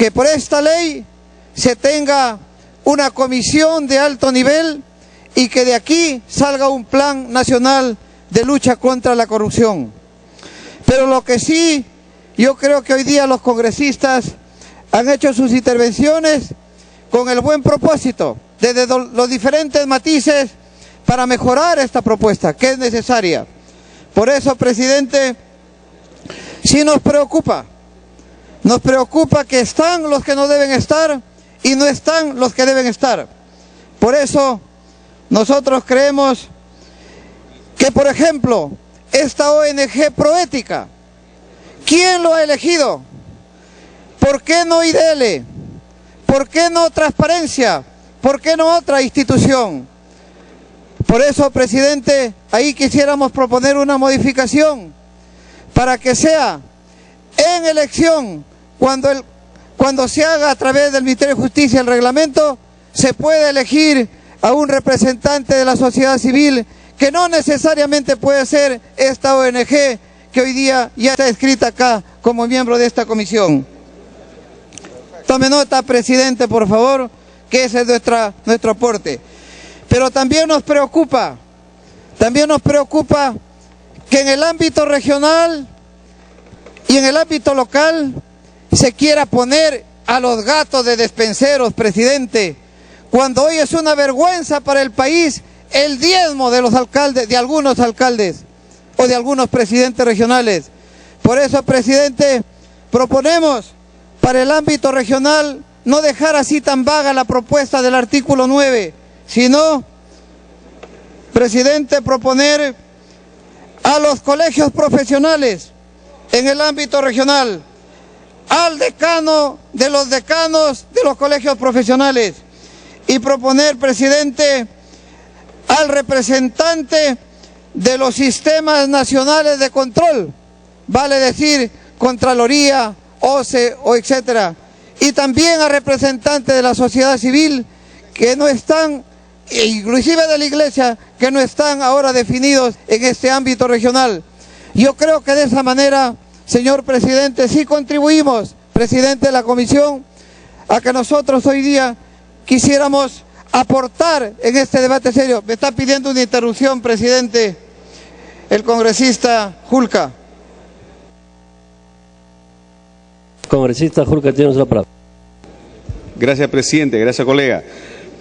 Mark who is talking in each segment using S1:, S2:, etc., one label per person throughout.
S1: que por esta ley se tenga una comisión de alto nivel y que de aquí salga un plan nacional de lucha contra la corrupción. Pero lo que sí, yo creo que hoy día los congresistas han hecho sus intervenciones con el buen propósito, desde los diferentes matices, para mejorar esta propuesta, que es necesaria. Por eso, presidente, sí nos preocupa que están los que no deben estar y no están los que deben estar. Por eso, nosotros creemos que, por ejemplo, esta ONG Proética, ¿quién lo ha elegido? ¿Por qué no IDL? ¿Por qué no Transparencia? ¿Por qué no otra institución? Por eso, presidente, ahí quisiéramos proponer una modificación para que sea en elección, cuando se haga a través del Ministerio de Justicia el reglamento, se puede elegir a un representante de la sociedad civil que no necesariamente puede ser esta ONG que hoy día ya está escrita acá como miembro de esta comisión. Tome nota, presidente, por favor, que ese es nuestro aporte. Pero también nos preocupa que en el ámbito regional y en el ámbito local se quiera poner a los gatos de despenseros, presidente, cuando hoy es una vergüenza para el país el diezmo de los alcaldes, de algunos alcaldes o de algunos presidentes regionales. Por eso, presidente, proponemos para el ámbito regional no dejar así tan vaga la propuesta del artículo 9, sino, presidente, proponer a los colegios profesionales en el ámbito regional, al decano de los decanos de los colegios profesionales y proponer, presidente, al representante de los sistemas nacionales de control, vale decir, Contraloría, OCE o etcétera, y también a representantes de la sociedad civil que no están, inclusive de la Iglesia, que no están ahora definidos en este ámbito regional. Yo creo que de esa manera, señor presidente, sí contribuimos, presidente de la comisión, a que nosotros hoy día quisiéramos aportar en este debate serio. Me está pidiendo una interrupción, presidente, el congresista Julca.
S2: Congresista Julca, tiene la palabra.
S3: Gracias, presidente. Gracias, colega.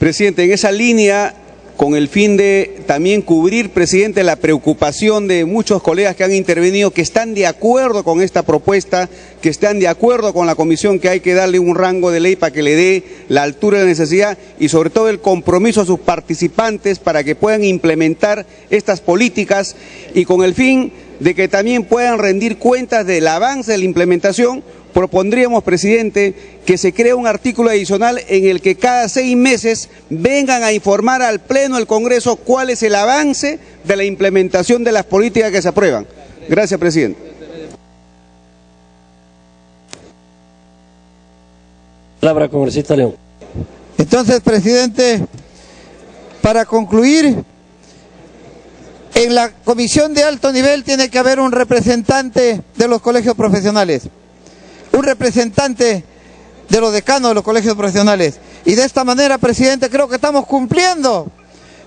S3: Presidente, en esa línea, con el fin de también cubrir, presidente, la preocupación de muchos colegas que han intervenido, que están de acuerdo con esta propuesta, que están de acuerdo con la comisión, que hay que darle un rango de ley para que le dé la altura de la necesidad y sobre todo el compromiso a sus participantes para que puedan implementar estas políticas y con el fin de que también puedan rendir cuentas del avance de la implementación. Propondríamos, presidente, que se cree un artículo adicional en el que cada 6 meses vengan a informar al Pleno del Congreso cuál es el avance de la implementación de las políticas que se aprueban. Gracias, presidente.
S2: Palabra, congresista León.
S1: Entonces, presidente, para concluir, en la comisión de alto nivel tiene que haber un representante de los colegios profesionales, un representante de los decanos de los colegios profesionales. Y de esta manera, presidente, creo que estamos cumpliendo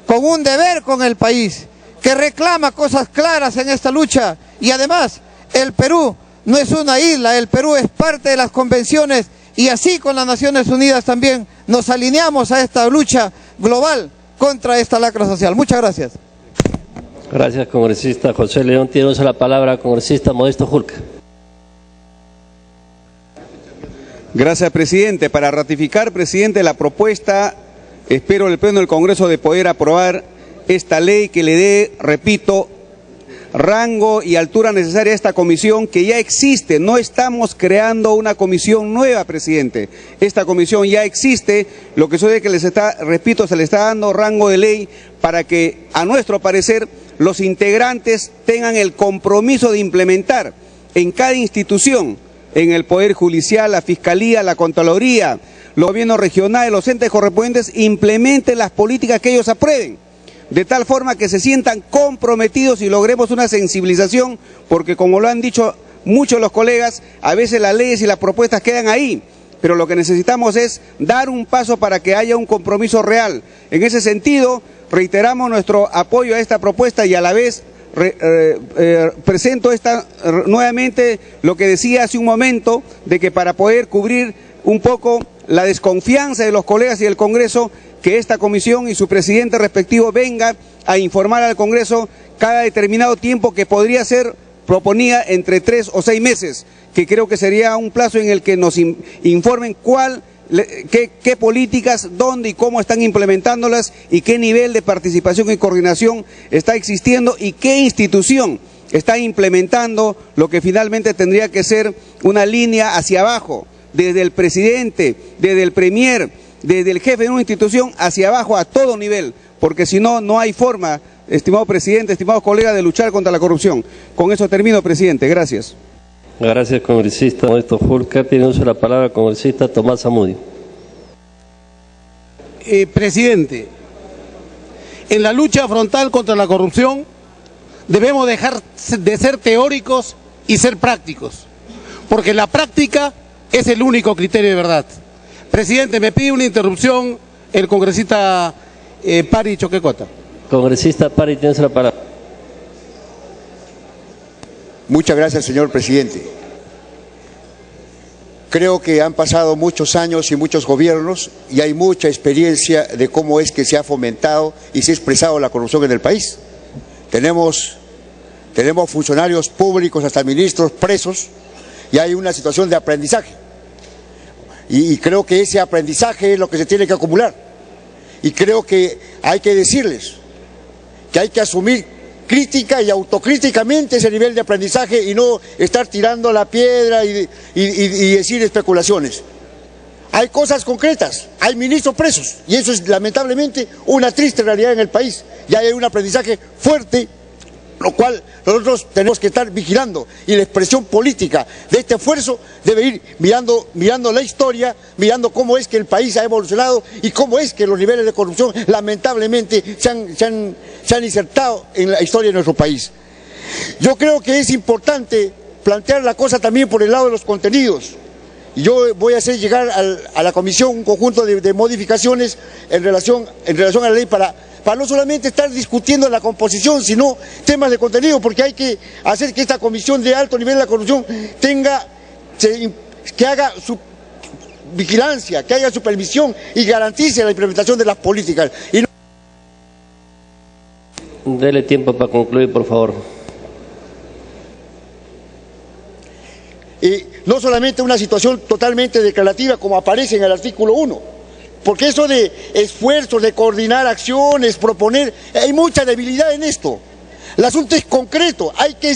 S1: con un deber con el país, que reclama cosas claras en esta lucha. Y además, el Perú no es una isla, el Perú es parte de las convenciones y así con las Naciones Unidas también nos alineamos a esta lucha global contra esta lacra social. Muchas gracias.
S2: Gracias, congresista José León. Tiene la palabra, congresista Modesto Julca.
S3: Gracias, presidente. Para ratificar, presidente, la propuesta, espero el Pleno del Congreso de poder aprobar esta ley que le dé, repito, rango y altura necesaria a esta comisión que ya existe. No estamos creando una comisión nueva, presidente. Esta comisión ya existe. Lo que sucede es que les está, repito, se le está dando rango de ley para que, a nuestro parecer, los integrantes tengan el compromiso de implementar en cada institución, en el Poder Judicial, la Fiscalía, la Contraloría, los gobiernos regionales, los entes correspondientes, implementen las políticas que ellos aprueben, de tal forma que se sientan comprometidos y logremos una sensibilización, porque como lo han dicho muchos de los colegas, a veces las leyes y las propuestas quedan ahí, pero lo que necesitamos es dar un paso para que haya un compromiso real. En ese sentido, reiteramos nuestro apoyo a esta propuesta y a la vez presento nuevamente lo que decía hace un momento, de que para poder cubrir un poco la desconfianza de los colegas y del Congreso, que esta comisión y su presidente respectivo venga a informar al Congreso cada determinado tiempo, que podría ser, proponía, entre 3 o 6 meses, que creo que sería un plazo en el que nos informen qué políticas, dónde y cómo están implementándolas y qué nivel de participación y coordinación está existiendo y qué institución está implementando lo que finalmente tendría que ser una línea hacia abajo, desde el presidente, desde el premier, desde el jefe de una institución hacia abajo a todo nivel, porque si no, no hay forma, estimado presidente, estimados colegas, de luchar contra la corrupción. Con eso termino, presidente. Gracias.
S2: Gracias, congresista Modesto Fulcar. Tiene uso de la palabra el congresista Tomás Zamudio.
S4: Presidente, en la lucha frontal contra la corrupción debemos dejar de ser teóricos y ser prácticos, porque la práctica es el único criterio de verdad. Presidente, me pide una interrupción el congresista Pari Choquecota.
S2: Congresista Pari, tiene la palabra.
S5: Muchas gracias, señor presidente. Creo que han pasado muchos años y muchos gobiernos y hay mucha experiencia de cómo es que se ha fomentado y se ha expresado la corrupción en el país. Tenemos funcionarios públicos, hasta ministros, presos, y hay una situación de aprendizaje. Y creo que ese aprendizaje es lo que se tiene que acumular. Y creo que hay que decirles que hay que asumir crítica y autocríticamente ese nivel de aprendizaje y no estar tirando la piedra y decir especulaciones. Hay cosas concretas, hay ministros presos y eso es lamentablemente una triste realidad en el país. Ya hay un aprendizaje fuerte, lo cual nosotros tenemos que estar vigilando, y la expresión política de este esfuerzo debe ir mirando la historia, mirando cómo es que el país ha evolucionado y cómo es que los niveles de corrupción lamentablemente se han insertado en la historia de nuestro país. Yo creo que es importante plantear la cosa también por el lado de los contenidos. Y yo voy a hacer llegar a la comisión un conjunto de modificaciones en relación a la ley para no solamente estar discutiendo la composición, sino temas de contenido, porque hay que hacer que esta comisión de alto nivel de la corrupción que haga su vigilancia, que haga supervisión y garantice la implementación de las políticas.
S2: Dele tiempo para concluir, por favor.
S5: Y no solamente una situación totalmente declarativa como aparece en el artículo 1, porque eso de esfuerzos, de coordinar acciones, proponer, hay mucha debilidad en esto. El asunto es concreto, hay que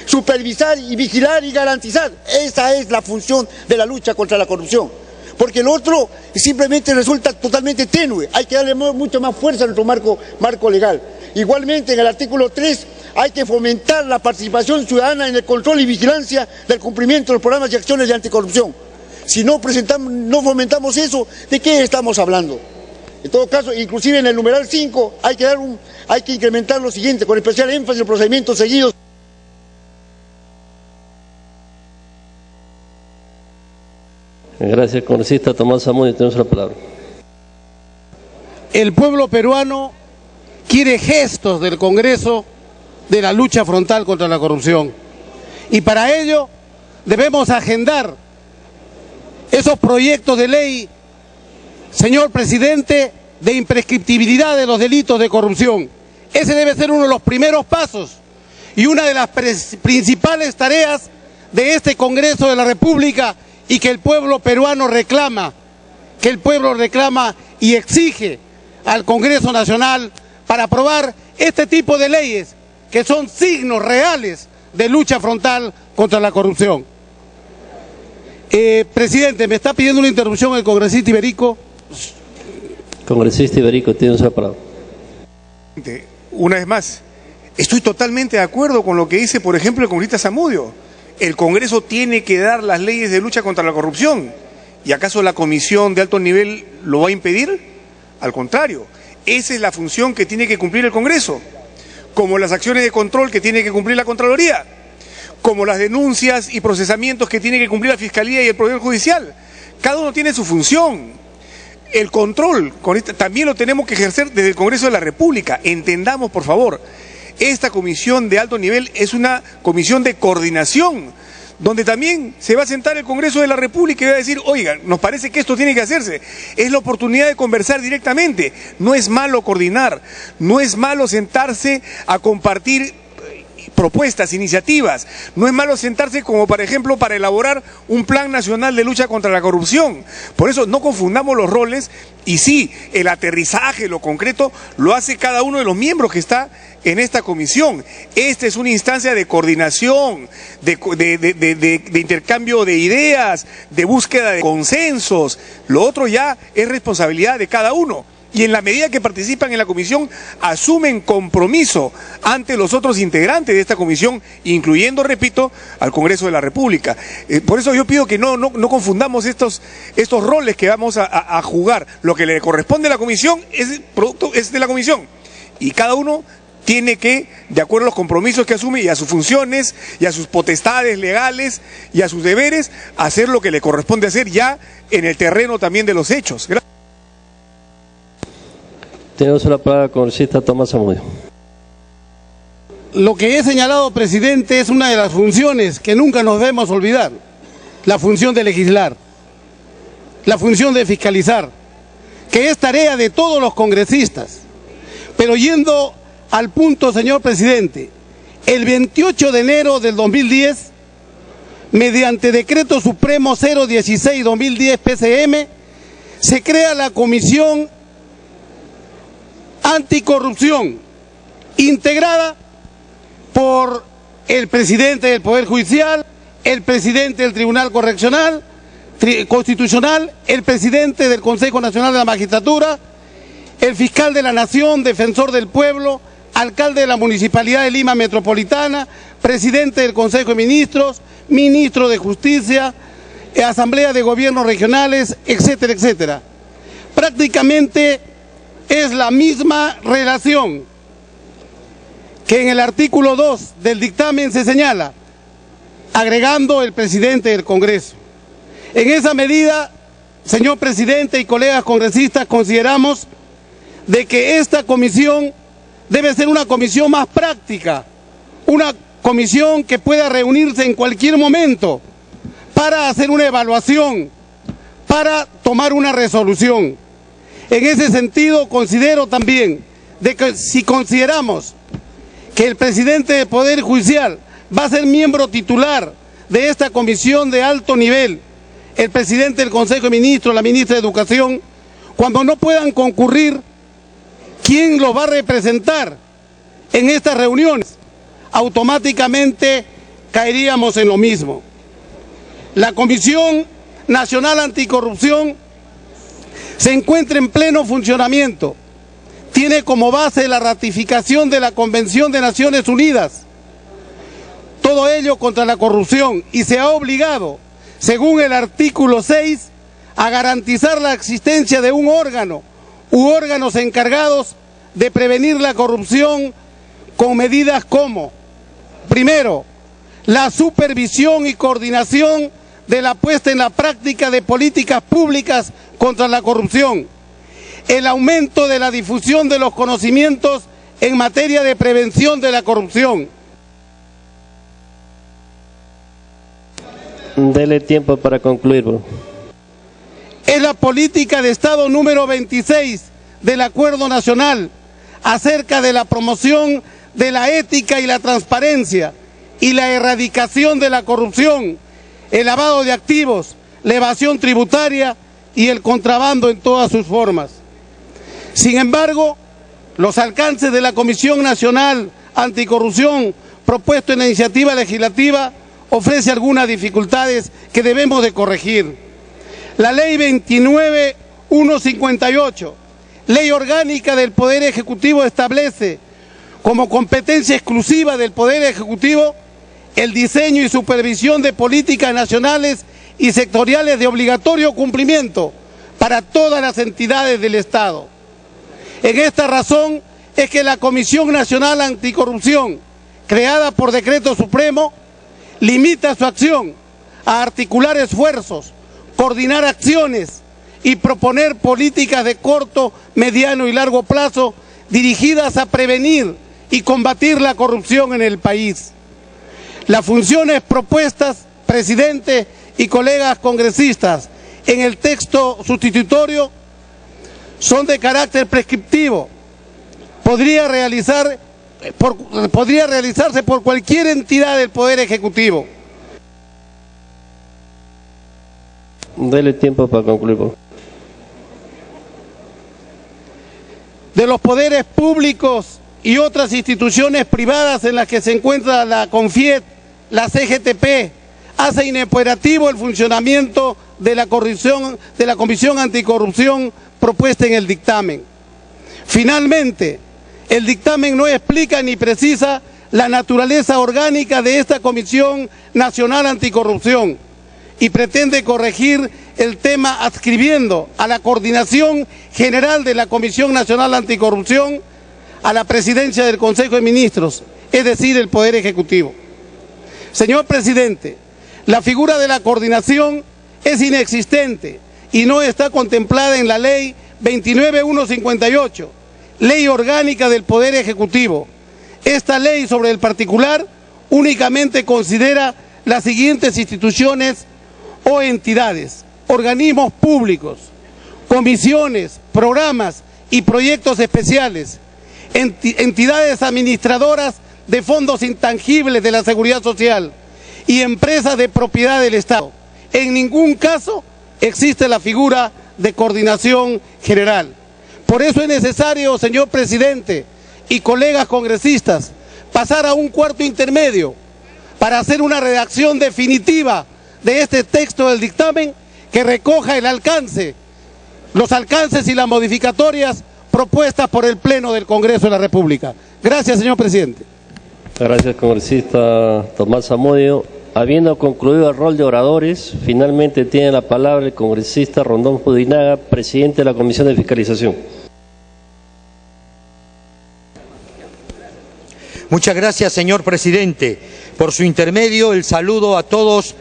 S5: supervisar y vigilar y garantizar. Esa es la función de la lucha contra la corrupción. Porque el otro simplemente resulta totalmente tenue, hay que darle mucho más fuerza a nuestro marco legal. Igualmente en el artículo 3 hay que fomentar la participación ciudadana en el control y vigilancia del cumplimiento de los programas y acciones de anticorrupción. Si no fomentamos eso, ¿de qué estamos hablando? En todo caso, inclusive en el numeral 5 hay que incrementar lo siguiente, con especial énfasis en los procedimientos seguidos.
S2: Gracias, congresista Tomás Zamudio, tenemos la palabra.
S4: El pueblo peruano quiere gestos del Congreso de la lucha frontal contra la corrupción. Y para ello debemos agendar esos proyectos de ley, señor presidente, de imprescriptibilidad de los delitos de corrupción. Ese debe ser uno de los primeros pasos y una de las principales tareas de este Congreso de la República, y que el pueblo peruano reclama, y exige al Congreso Nacional para aprobar este tipo de leyes que son signos reales de lucha frontal contra la corrupción. Presidente, me está pidiendo una interrupción el congresista Iberico.
S2: Congresista Iberico, tiene la palabra.
S6: Una vez más, estoy totalmente de acuerdo con lo que dice, por ejemplo, el congresista Zamudio. El Congreso tiene que dar las leyes de lucha contra la corrupción. ¿Y acaso la comisión de alto nivel lo va a impedir? Al contrario, esa es la función que tiene que cumplir el Congreso, como las acciones de control que tiene que cumplir la Contraloría, como las denuncias y procesamientos que tiene que cumplir la Fiscalía y el Poder Judicial, Cada uno tiene su función. El control también lo tenemos que ejercer desde el Congreso de la República. Entendamos, por favor, esta comisión de alto nivel es una comisión de coordinación, donde también se va a sentar el Congreso de la República y va a decir, oiga, nos parece que esto tiene que hacerse. Es la oportunidad de conversar directamente. No es malo coordinar, no es malo sentarse a compartir propuestas, iniciativas. No es malo sentarse como, por ejemplo, para elaborar un plan nacional de lucha contra la corrupción. Por eso no confundamos los roles, y sí, el aterrizaje, lo concreto, lo hace cada uno de los miembros que está en esta comisión. Esta es una instancia de coordinación, de intercambio de ideas, de búsqueda de consensos. Lo otro ya es responsabilidad de cada uno. Y en la medida que participan en la comisión, asumen compromiso ante los otros integrantes de esta comisión, incluyendo, repito, al Congreso de la República. Por eso yo pido que no confundamos estos roles que vamos a jugar. Lo que le corresponde a la comisión es de la comisión. Y cada uno tiene que, de acuerdo a los compromisos que asume y a sus funciones y a sus potestades legales y a sus deberes, hacer lo que le corresponde hacer ya en el terreno también de los hechos. Gracias.
S2: Tenemos la palabra congresista Tomás Zamudio.
S4: Lo que he señalado, presidente, es una de las funciones que nunca nos debemos olvidar. La función de legislar, la función de fiscalizar, que es tarea de todos los congresistas. Pero yendo al punto, señor presidente, el 28 de enero del 2010, mediante Decreto Supremo 016-2010 PCM, se crea la Comisión Anticorrupción, integrada por el presidente del Poder Judicial, el presidente del Tribunal Constitucional, el presidente del Consejo Nacional de la Magistratura, el fiscal de la Nación, defensor del pueblo, alcalde de la Municipalidad de Lima Metropolitana, presidente del Consejo de Ministros, ministro de Justicia, Asamblea de Gobiernos Regionales, etcétera, etcétera. Prácticamente es la misma relación que en el artículo 2 del dictamen se señala, agregando el presidente del Congreso. En esa medida, señor presidente y colegas congresistas, consideramos de que esta comisión debe ser una comisión más práctica, una comisión que pueda reunirse en cualquier momento para hacer una evaluación, para tomar una resolución. En ese sentido, considero también de que si consideramos que el presidente del Poder Judicial va a ser miembro titular de esta comisión de alto nivel, el presidente del Consejo de Ministros, la ministra de Educación, cuando no puedan concurrir, ¿quién los va a representar en estas reuniones? Automáticamente caeríamos en lo mismo. La Comisión Nacional Anticorrupción se encuentra en pleno funcionamiento. Tiene como base la ratificación de la Convención de Naciones Unidas, todo ello contra la corrupción, y se ha obligado, según el artículo 6, a garantizar la existencia de un órgano u órganos encargados de prevenir la corrupción con medidas como, primero, la supervisión y coordinación de la puesta en la práctica de políticas públicas contra la corrupción, el aumento de la difusión de los conocimientos en materia de prevención de la corrupción.
S2: Dele tiempo para concluir.
S4: Es la política de Estado número 26 del Acuerdo Nacional acerca de la promoción de la ética y la transparencia y la erradicación de la corrupción, el lavado de activos, la evasión tributaria y el contrabando en todas sus formas. Sin embargo, los alcances de la Comisión Nacional Anticorrupción propuesto en la iniciativa legislativa ofrece algunas dificultades que debemos de corregir. La Ley 29.158, Ley Orgánica del Poder Ejecutivo, establece como competencia exclusiva del Poder Ejecutivo el diseño y supervisión de políticas nacionales y sectoriales de obligatorio cumplimiento para todas las entidades del Estado. En esta razón es que la Comisión Nacional Anticorrupción, creada por Decreto Supremo, limita su acción a articular esfuerzos coordinar acciones y proponer políticas de corto, mediano y largo plazo dirigidas a prevenir y combatir la corrupción en el país. Las funciones propuestas, presidente y colegas congresistas, en el texto sustitutorio son de carácter prescriptivo. Podría realizarse por cualquier entidad del Poder Ejecutivo.
S2: Dele tiempo para concluir.
S4: De los poderes públicos y otras instituciones privadas en las que se encuentra la CONFIET, la CGTP, hace inoperativo el funcionamiento de la Comisión Anticorrupción propuesta en el dictamen. Finalmente, el dictamen no explica ni precisa la naturaleza orgánica de esta Comisión Nacional Anticorrupción y pretende corregir el tema adscribiendo a la coordinación general de la Comisión Nacional Anticorrupción a la presidencia del Consejo de Ministros, es decir, el Poder Ejecutivo. Señor presidente, la figura de la coordinación es inexistente y no está contemplada en la Ley 29158, Ley Orgánica del Poder Ejecutivo. Esta ley sobre el particular únicamente considera las siguientes instituciones o entidades: organismos públicos, comisiones, programas y proyectos especiales, entidades administradoras de fondos intangibles de la seguridad social y empresas de propiedad del Estado. En ningún caso existe la figura de coordinación general. Por eso es necesario, señor presidente y colegas congresistas, pasar a un cuarto intermedio para hacer una redacción definitiva de este texto del dictamen que recoja el alcance, los alcances y las modificatorias propuestas por el Pleno del Congreso de la República. Gracias, señor presidente.
S2: Gracias, congresista Tomás Zamudio. Habiendo concluido el rol de oradores, finalmente tiene la palabra el congresista Rondón Pudinaga, presidente de la Comisión de Fiscalización.
S7: Muchas gracias, señor presidente. Por su intermedio, el saludo a todos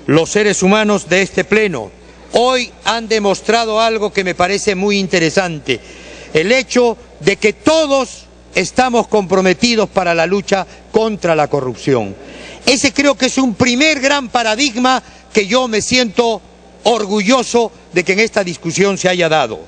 S7: los seres humanos de este pleno. Hoy han demostrado algo que me parece muy interesante: el hecho de que todos estamos comprometidos para la lucha contra la corrupción. Ese creo que es un primer gran paradigma que yo me siento orgulloso de que en esta discusión se haya dado.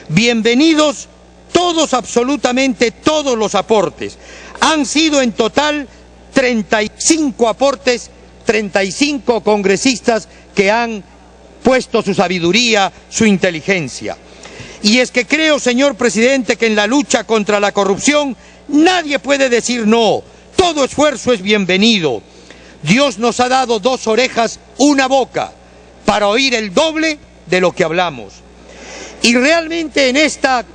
S7: Bienvenidos todos, absolutamente todos los aportes. Han sido en total 35 aportes, 35 congresistas que han puesto su sabiduría, su inteligencia. Y es que creo, señor presidente, que en la lucha contra la corrupción nadie puede decir no. Todo esfuerzo es bienvenido. Dios nos ha dado dos orejas, una boca, para oír el doble de lo que hablamos. Y realmente en esta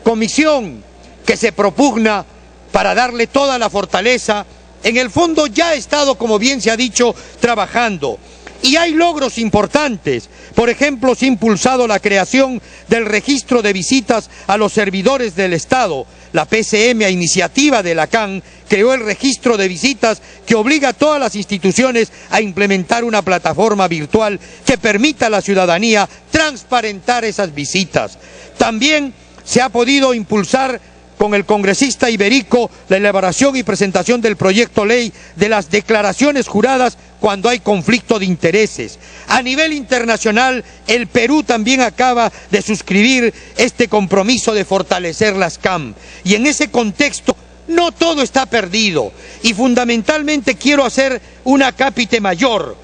S7: comisión que se propugna para darle toda la fortaleza, en el fondo ya ha estado, como bien se ha dicho, trabajando. Y hay logros importantes. Por ejemplo, se ha impulsado la creación del registro de visitas a los servidores del Estado. La PCM, a iniciativa de la CAN, creó el registro de visitas que obliga a todas las instituciones a implementar una plataforma virtual que permita a la ciudadanía transparentar esas visitas. También se ha podido impulsar con el congresista Iberico la elaboración y presentación del proyecto ley de las declaraciones juradas cuando hay conflicto de intereses. A nivel internacional, el Perú también acaba de suscribir este compromiso de fortalecer las CAM. Y en ese contexto, no todo está perdido. Y fundamentalmente quiero hacer una cápite mayor.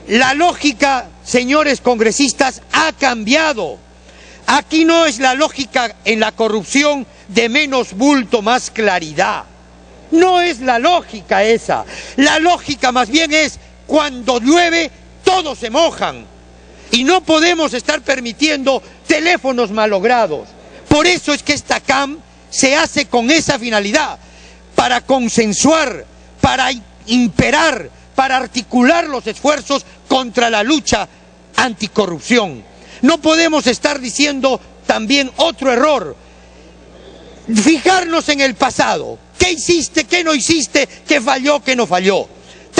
S7: La lógica, señores congresistas, ha cambiado. Aquí no es la lógica en la corrupción de menos bulto, más claridad. No es la lógica esa. La lógica más bien es: cuando llueve, todos se mojan. Y no podemos estar permitiendo teléfonos malogrados. Por eso es que esta CAM se hace con esa finalidad, para consensuar, para imperar, para articular los esfuerzos contra la lucha anticorrupción. No podemos estar diciendo también otro error: fijarnos en el pasado. ¿Qué hiciste? ¿Qué no hiciste? ¿Qué falló? ¿Qué no falló?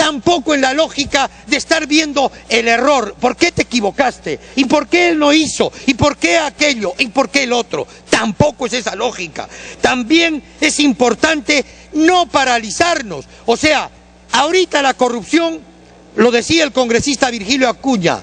S7: tampoco en la lógica de estar viendo el error. ¿Por qué te equivocaste? ¿Y por qué él no hizo? ¿Y por qué aquello? ¿Y por qué el otro? Tampoco es esa lógica. También es importante no paralizarnos. O sea, ahorita la corrupción, lo decía el congresista Virgilio Acuña,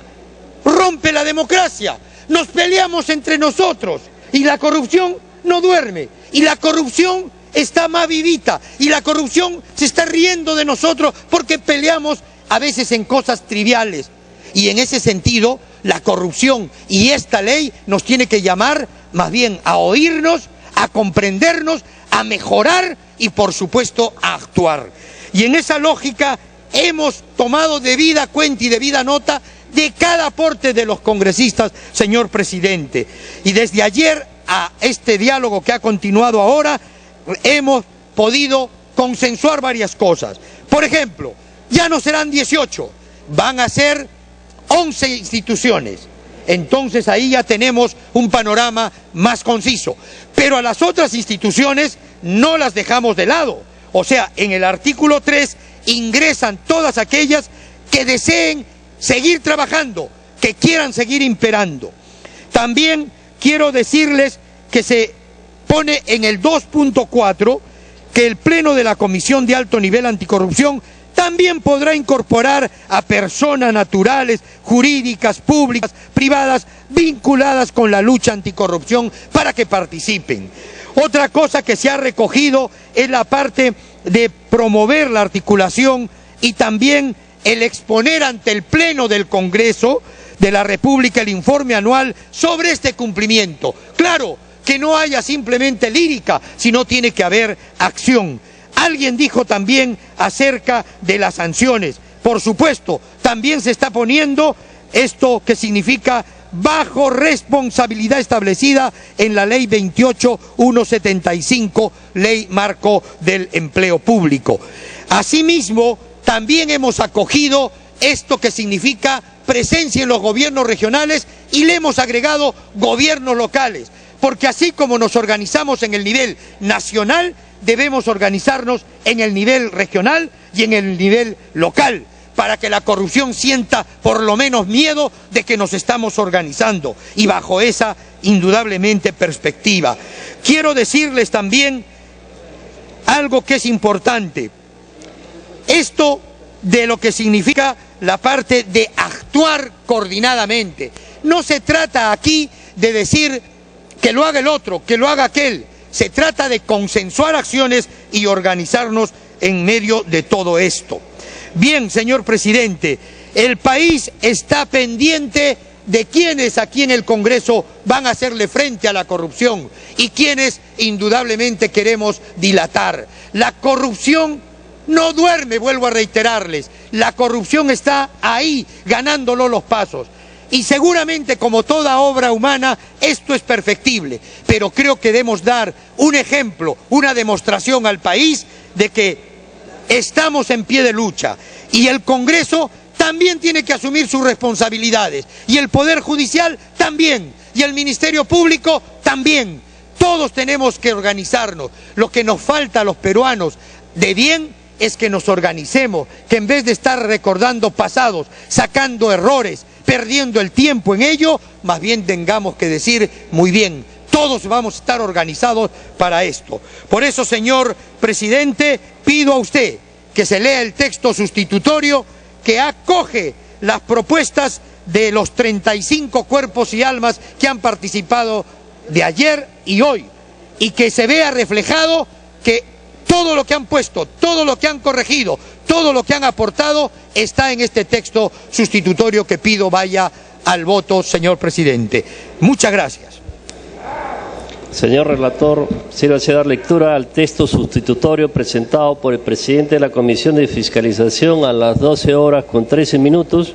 S7: rompe la democracia. Nos peleamos entre nosotros y la corrupción no duerme. Y la corrupción está más vivita y la corrupción se está riendo de nosotros porque peleamos a veces en cosas triviales. Y en ese sentido, la corrupción y esta ley nos tiene que llamar más bien a oírnos, a comprendernos, a mejorar y por supuesto a actuar. Y en esa lógica hemos tomado debida cuenta y debida nota de cada aporte de los congresistas, señor presidente. Y desde ayer a este diálogo que ha continuado ahora, hemos podido consensuar varias cosas. Por ejemplo, ya no serán 18, van a ser 11 instituciones. Entonces ahí ya tenemos un panorama más conciso. Pero a las otras instituciones no las dejamos de lado. O sea, en el artículo 3 ingresan todas aquellas que deseen seguir trabajando, que quieran seguir imperando. También quiero decirles que se pone en el 2.4 que el Pleno de la Comisión de Alto Nivel Anticorrupción también podrá incorporar a personas naturales, jurídicas, públicas, privadas, vinculadas con la lucha anticorrupción para que participen. Otra cosa que se ha recogido es la parte de promover la articulación y también el exponer ante el Pleno del Congreso de la República el informe anual sobre este cumplimiento. Claro, que no haya simplemente lírica, sino tiene que haber acción. Alguien dijo también acerca de las sanciones. Por supuesto, también se está poniendo esto que significa bajo responsabilidad establecida en la Ley 28.175, Ley Marco del Empleo Público. Asimismo, también hemos acogido esto que significa presencia en los gobiernos regionales y le hemos agregado gobiernos locales. Porque así como nos organizamos en el nivel nacional, debemos organizarnos en el nivel regional y en el nivel local, para que la corrupción sienta por lo menos miedo de que nos estamos organizando, y bajo esa, indudablemente, perspectiva. Quiero decirles también algo que es importante. Esto de lo que significa la parte de actuar coordinadamente. No se trata aquí de decir que lo haga el otro, que lo haga aquel. Se trata de consensuar acciones y organizarnos en medio de todo esto. Bien, señor presidente, el país está pendiente de quienes aquí en el Congreso van a hacerle frente a la corrupción y quienes indudablemente queremos dilatar. La corrupción no duerme, vuelvo a reiterarles. La corrupción está ahí, ganándolo los pasos. Y seguramente, como toda obra humana, esto es perfectible, pero creo que debemos dar un ejemplo, una demostración al país de que estamos en pie de lucha. Y el Congreso también tiene que asumir sus responsabilidades, y el Poder Judicial también, y el Ministerio Público también. Todos tenemos que organizarnos. Lo que nos falta a los peruanos de bien es que nos organicemos, que en vez de estar recordando pasados, sacando errores, perdiendo el tiempo en ello, más bien tengamos que decir, muy bien, todos vamos a estar organizados para esto. Por eso, señor presidente, pido a usted que se lea el texto sustitutorio que acoge las propuestas de los 35 cuerpos y almas que han participado de ayer y hoy, y que se vea reflejado que todo lo que han puesto, todo lo que han corregido, todo lo que han aportado está en este texto sustitutorio que pido vaya al voto, señor presidente. Muchas gracias.
S2: Señor relator, sírvase dar lectura al texto sustitutorio presentado por el presidente de la Comisión de Fiscalización a las 12:13,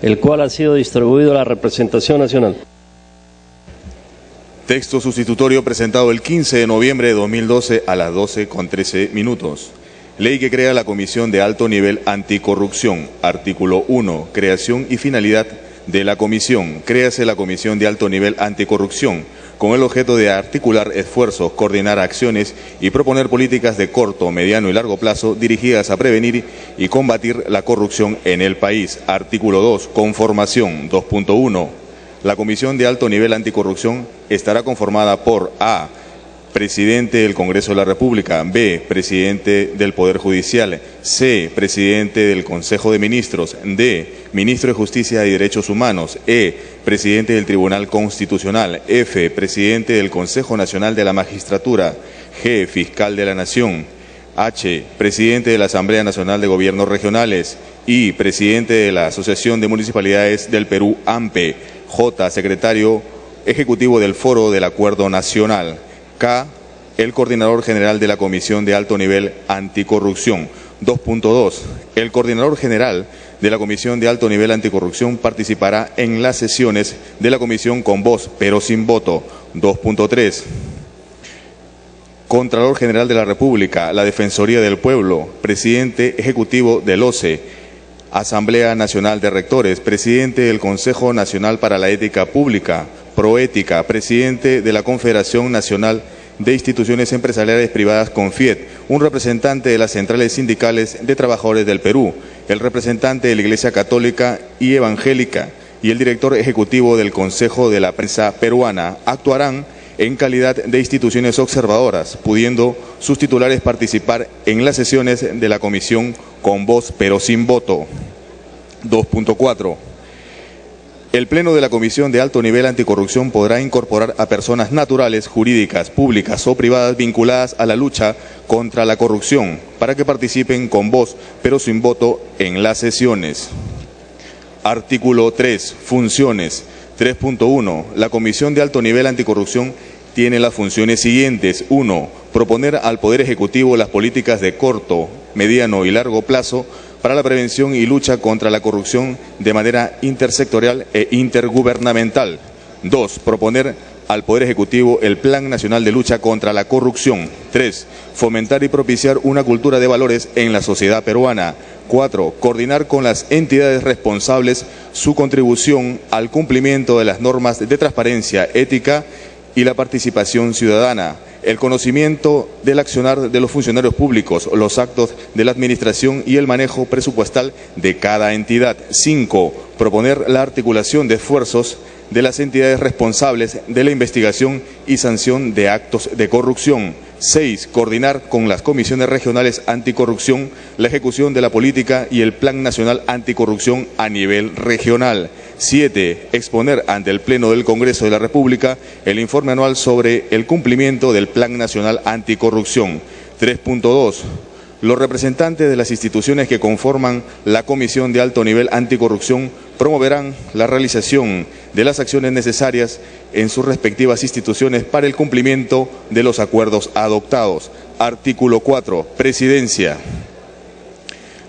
S2: el cual ha sido distribuido a la representación nacional.
S8: Texto sustitutorio presentado el 15 de noviembre de 2012 a las 12:13. Ley que crea la Comisión de Alto Nivel Anticorrupción. Artículo 1. Creación y finalidad de la comisión. Créase la Comisión de Alto Nivel Anticorrupción, con el objeto de articular esfuerzos, coordinar acciones y proponer políticas de corto, mediano y largo plazo dirigidas a prevenir y combatir la corrupción en el país. Artículo 2. Conformación. 2.1. La Comisión de Alto Nivel Anticorrupción estará conformada por A. Presidente del Congreso de la República. B. Presidente del Poder Judicial. C. Presidente del Consejo de Ministros. D. Ministro de Justicia y Derechos Humanos. E. Presidente del Tribunal Constitucional. F. Presidente del Consejo Nacional de la Magistratura. G. Fiscal de la Nación. H. Presidente de la Asamblea Nacional de Gobiernos Regionales. I. Presidente de la Asociación de Municipalidades del Perú, AMPE. J. Secretario Ejecutivo del Foro del Acuerdo Nacional. K. El Coordinador General de la Comisión de Alto Nivel Anticorrupción. 2.2. El Coordinador General de la Comisión de Alto Nivel Anticorrupción participará en las sesiones de la Comisión con voz, pero sin voto. 2.3. Contralor General de la República, la Defensoría del Pueblo, Presidente Ejecutivo del OCE, Asamblea Nacional de Rectores, Presidente del Consejo Nacional para la Ética Pública, Proética, Presidente de la Confederación Nacional de Instituciones Empresariales Privadas CONFIET, un representante de las centrales sindicales de trabajadores del Perú, el representante de la Iglesia Católica y Evangélica y el director ejecutivo del Consejo de la Prensa Peruana actuarán en calidad de instituciones observadoras, pudiendo sus titulares participar en las sesiones de la comisión con voz pero sin voto. 2.4. El Pleno de la Comisión de Alto Nivel Anticorrupción podrá incorporar a personas naturales, jurídicas, públicas o privadas vinculadas a la lucha contra la corrupción para que participen con voz pero sin voto en las sesiones. Artículo 3. Funciones. 3.1. La Comisión de Alto Nivel Anticorrupción tiene las funciones siguientes. 1. Proponer al Poder Ejecutivo las políticas de corto, mediano y largo plazo para la prevención y lucha contra la corrupción de manera intersectorial e intergubernamental. 2. Proponer al Poder Ejecutivo el Plan Nacional de Lucha contra la Corrupción. 3. Fomentar y propiciar una cultura de valores en la sociedad peruana. 4. Coordinar con las entidades responsables su contribución al cumplimiento de las normas de transparencia, ética y la participación ciudadana, el conocimiento del accionar de los funcionarios públicos, los actos de la administración y el manejo presupuestal de cada entidad. 5. Proponer la articulación de esfuerzos de las entidades responsables de la investigación y sanción de actos de corrupción. 6. Coordinar con las comisiones regionales anticorrupción la ejecución de la política y el Plan Nacional Anticorrupción a nivel regional. 7. Exponer ante el Pleno del Congreso de la República el informe anual sobre el cumplimiento del Plan Nacional Anticorrupción. 3.2. Los representantes de las instituciones que conforman la Comisión de Alto Nivel Anticorrupción promoverán la realización de las acciones necesarias en sus respectivas instituciones para el cumplimiento de los acuerdos adoptados. Artículo 4. Presidencia.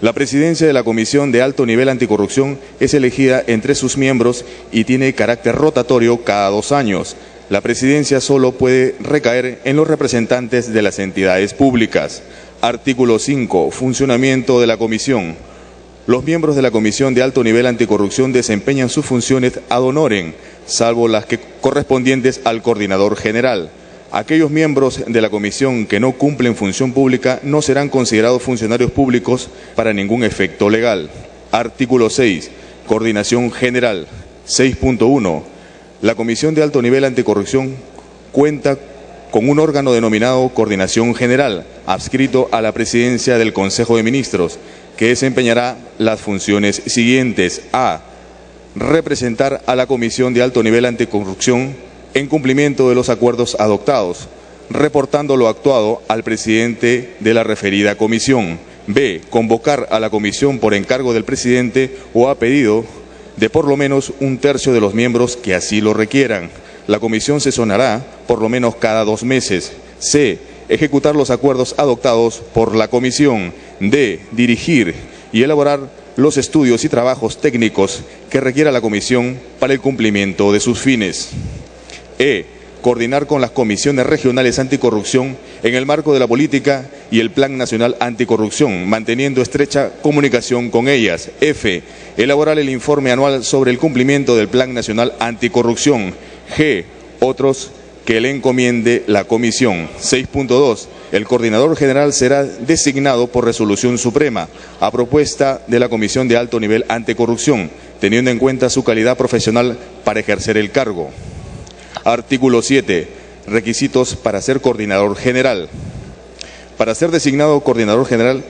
S8: La presidencia de la Comisión de Alto Nivel Anticorrupción es elegida entre sus miembros y tiene carácter rotatorio cada 2 años. La presidencia solo puede recaer en los representantes de las entidades públicas. Artículo 5. Funcionamiento de la Comisión. Los miembros de la Comisión de Alto Nivel Anticorrupción desempeñan sus funciones ad honorem, salvo las que correspondientes al Coordinador General. Aquellos miembros de la Comisión que no cumplen función pública no serán considerados funcionarios públicos para ningún efecto legal. Artículo 6. Coordinación General. 6.1. La Comisión de Alto Nivel Anticorrupción cuenta con un órgano denominado Coordinación General, adscrito a la Presidencia del Consejo de Ministros, que desempeñará las funciones siguientes. A. Representar a la Comisión de Alto Nivel Anticorrupción en cumplimiento de los acuerdos adoptados, reportando lo actuado al presidente de la referida comisión. B. Convocar a la comisión por encargo del presidente o a pedido de por lo menos 1/3 de los miembros que así lo requieran. La comisión sesionará por lo menos cada 2 meses. C. Ejecutar los acuerdos adoptados por la comisión. D. Dirigir y elaborar los estudios y trabajos técnicos que requiera la comisión para el cumplimiento de sus fines. E. Coordinar con las comisiones regionales anticorrupción en el marco de la política y el Plan Nacional Anticorrupción, manteniendo estrecha comunicación con ellas. F. Elaborar el informe anual sobre el cumplimiento del Plan Nacional Anticorrupción. G. Otros que le encomiende la Comisión. 6.2. El coordinador general será designado por resolución suprema a propuesta de la Comisión de Alto Nivel Anticorrupción, teniendo en cuenta su calidad profesional para ejercer el cargo. Artículo 7. Requisitos para ser coordinador general. Para ser designado coordinador general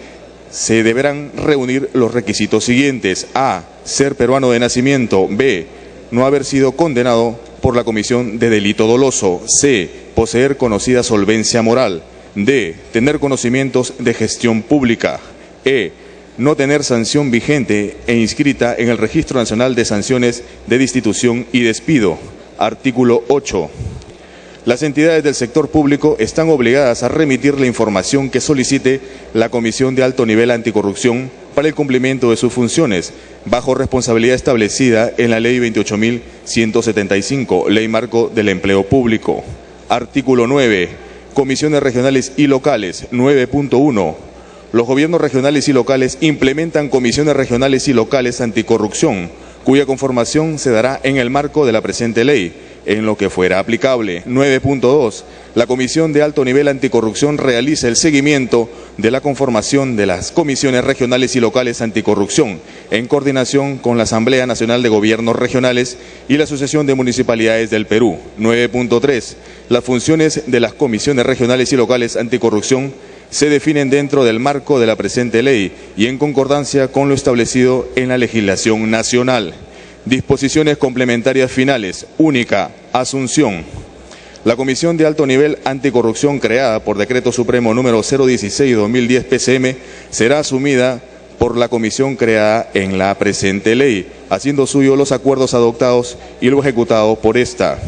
S8: se deberán reunir los requisitos siguientes. A. Ser peruano de nacimiento. B. No haber sido condenado por la comisión de delito doloso. C. Poseer conocida solvencia moral. D. Tener conocimientos de gestión pública. E. No tener sanción vigente e inscrita en el Registro Nacional de Sanciones de Destitución y Despido. Artículo 8. Las entidades del sector público están obligadas a remitir la información que solicite la Comisión de Alto Nivel Anticorrupción para el cumplimiento de sus funciones, bajo responsabilidad establecida en la Ley 28.175, Ley Marco del Empleo Público. Artículo 9. Comisiones regionales y locales. 9.1. Los gobiernos regionales y locales implementan comisiones regionales y locales anticorrupción, cuya conformación se dará en el marco de la presente ley, en lo que fuera aplicable. 9.2. La Comisión de Alto Nivel Anticorrupción realiza el seguimiento de la conformación de las comisiones regionales y locales anticorrupción, en coordinación con la Asamblea Nacional de Gobiernos Regionales y la Asociación de Municipalidades del Perú. 9.3. Las funciones de las comisiones regionales y locales anticorrupción se definen dentro del marco de la presente ley y en concordancia con lo establecido en la legislación nacional. Disposiciones complementarias finales. Única. Asunción. La Comisión de Alto Nivel Anticorrupción creada por Decreto Supremo número 016/2010 PCM será asumida por la comisión creada en la presente ley, haciendo suyo los acuerdos adoptados y lo ejecutado por esta.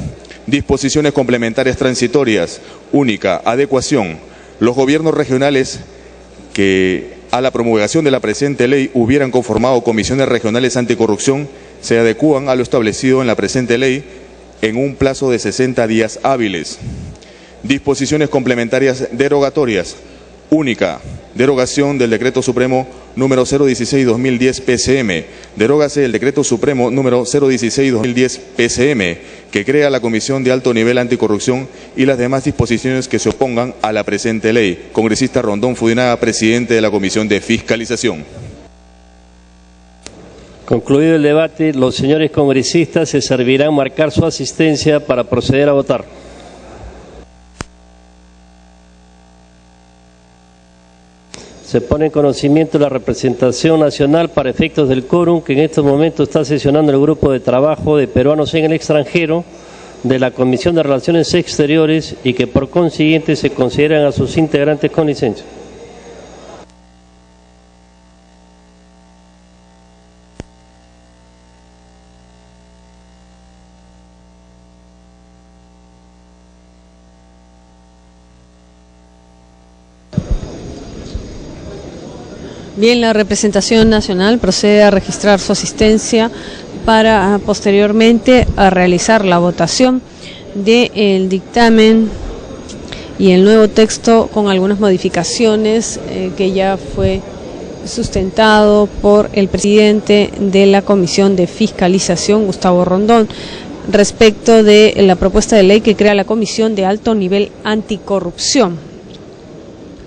S8: Disposiciones complementarias transitorias. Única. Adecuación. Los gobiernos regionales que a la promulgación de la presente ley hubieran conformado comisiones regionales anticorrupción se adecúan a lo establecido en la presente ley en un plazo de 60 días hábiles. Disposiciones complementarias derogatorias. Única. Derogación del Decreto Supremo número 016/2010 PCM. Derógase el Decreto Supremo número 016/2010 PCM, que crea la Comisión de Alto Nivel Anticorrupción y las demás disposiciones que se opongan a la presente ley. Congresista Rondón Fudinaga, presidente de la Comisión de Fiscalización.
S2: Concluido el debate, los señores congresistas se servirán marcar su asistencia para proceder a votar. Se pone en conocimiento la representación nacional para efectos del quórum que en estos momentos está sesionando el grupo de trabajo de peruanos en el extranjero de la Comisión de Relaciones Exteriores y que por consiguiente se consideran a sus integrantes con licencia.
S9: Bien, la representación nacional procede a registrar su asistencia para posteriormente a realizar la votación del dictamen y el nuevo texto con algunas modificaciones que ya fue sustentado por el presidente de la Comisión de Fiscalización, Gustavo Rondón, respecto de la propuesta de ley que crea la Comisión de Alto Nivel Anticorrupción,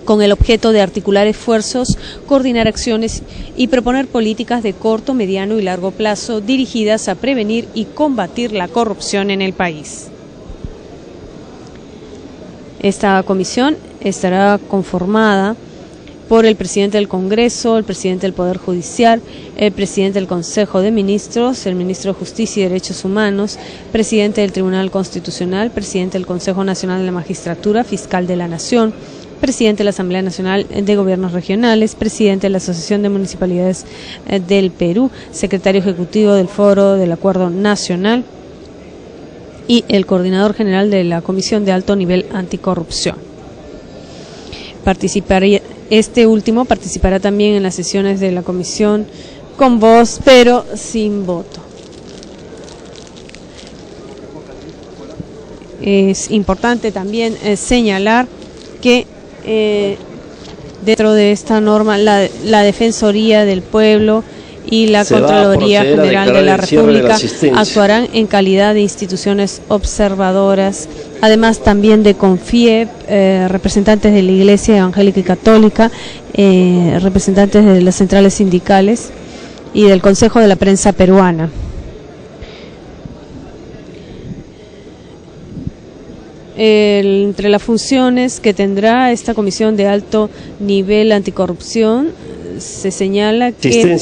S9: con el objeto de articular esfuerzos, coordinar acciones y proponer políticas de corto, mediano y largo plazo dirigidas a prevenir y combatir la corrupción en el país. Esta comisión estará conformada por el presidente del Congreso, el presidente del Poder Judicial, el presidente del Consejo de Ministros, el ministro de Justicia y Derechos Humanos, presidente del Tribunal Constitucional, presidente del Consejo Nacional de la Magistratura, fiscal de la Nación, presidente de la Asamblea Nacional de Gobiernos Regionales, presidente de la Asociación de Municipalidades del Perú, secretario ejecutivo del Foro del Acuerdo Nacional y el coordinador general de la Comisión de Alto Nivel Anticorrupción. Este último participará también en las sesiones de la comisión con voz, pero sin voto. Es importante también señalar que Dentro de esta norma, la Defensoría del Pueblo y la Contraloría General de la República actuarán en calidad de instituciones observadoras, además también de CONFIEP, representantes de la Iglesia Evangélica y Católica, representantes de las centrales sindicales y del Consejo de la Prensa Peruana. Entre las funciones que tendrá esta Comisión de Alto Nivel Anticorrupción, se señala que